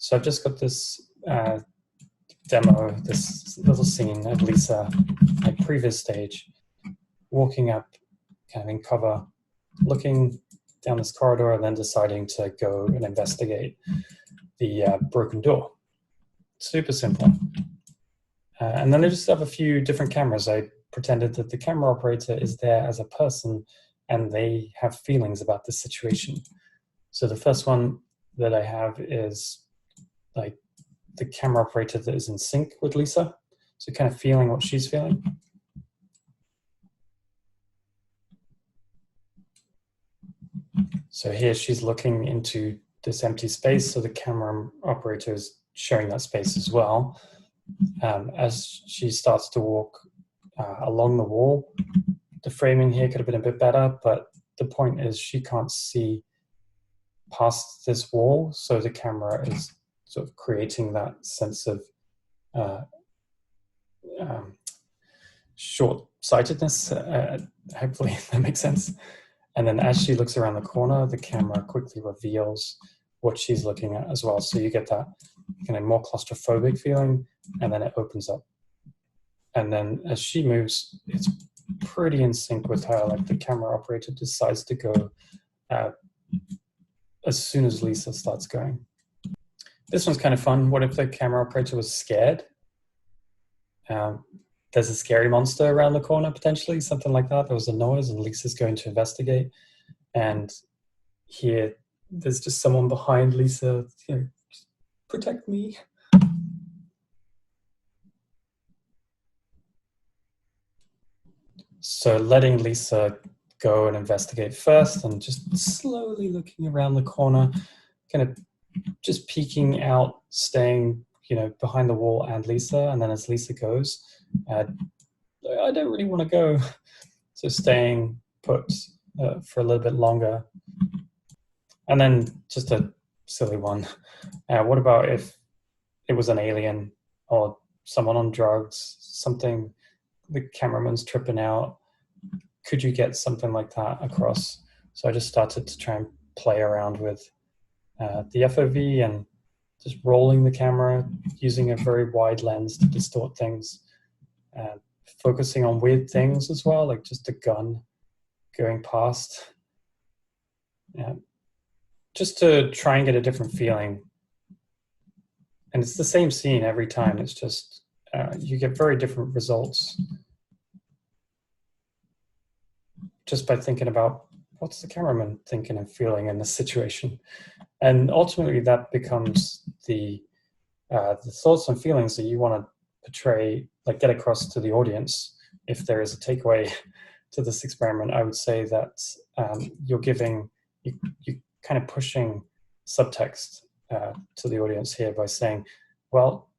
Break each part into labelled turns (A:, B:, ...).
A: So I've just got this demo, this little scene of Lisa, like previous stage, walking up, kind of in cover, looking down this corridor, and then deciding to go and investigate the broken door. Super simple. And then I just have a few different cameras. I pretended that the camera operator is there as a person and they have feelings about the situation. So the first one that I have is like the camera operator that is in sync with Lisa. So kind of feeling what she's feeling. So here she's looking into this empty space. So the camera operator is showing that space as well. As she starts to walk along the wall, the framing here could have been a bit better, but the point is she can't see past this wall. So the camera is sort of creating that sense of short-sightedness. Hopefully that makes sense. And then as she looks around the corner, the camera quickly reveals what she's looking at as well. So you get that kind of more claustrophobic feeling, and then it opens up. And then as she moves, it's pretty in sync with her. Like the camera operator decides to go as soon as Lisa starts going. This one's kind of fun. What if the camera operator was scared? There's a scary monster around the corner, potentially, something like that. There was a noise and Lisa's going to investigate. And here, there's just someone behind Lisa, you know, protect me. So letting Lisa go and investigate first and just slowly looking around the corner, kind of just peeking out, staying, you know, behind the wall and Lisa. And then as Lisa goes, I don't really want to go. So staying put for a little bit longer. And then just a silly one. What about if it was an alien or someone on drugs, something, the cameraman's tripping out? Could you get something like that across? So I just started to try and play around with the FOV and just rolling the camera, using a very wide lens to distort things, focusing on weird things as well, like just a gun going past. Just to try and get a different feeling. And it's the same scene every time. It's just, you get very different results just by thinking about what's the cameraman thinking and feeling in this situation. And ultimately that becomes the thoughts and feelings that you want to portray, like get across to the audience. If there is a takeaway to this experiment, I would say that you're giving, you kind of pushing subtext to the audience here by saying, well,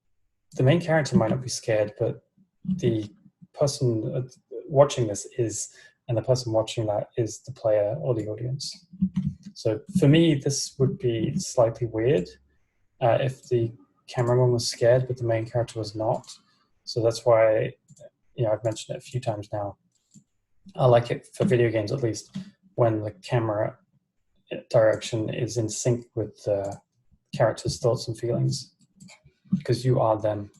A: the main character might not be scared, but the person watching this is, and the person watching that is the player or the audience. So for me, this would be slightly weird if the cameraman was scared, but the main character was not. So that's why, you know, I've mentioned it a few times now. I like it for video games, at least, when the camera direction is in sync with the character's thoughts and feelings, because you are them.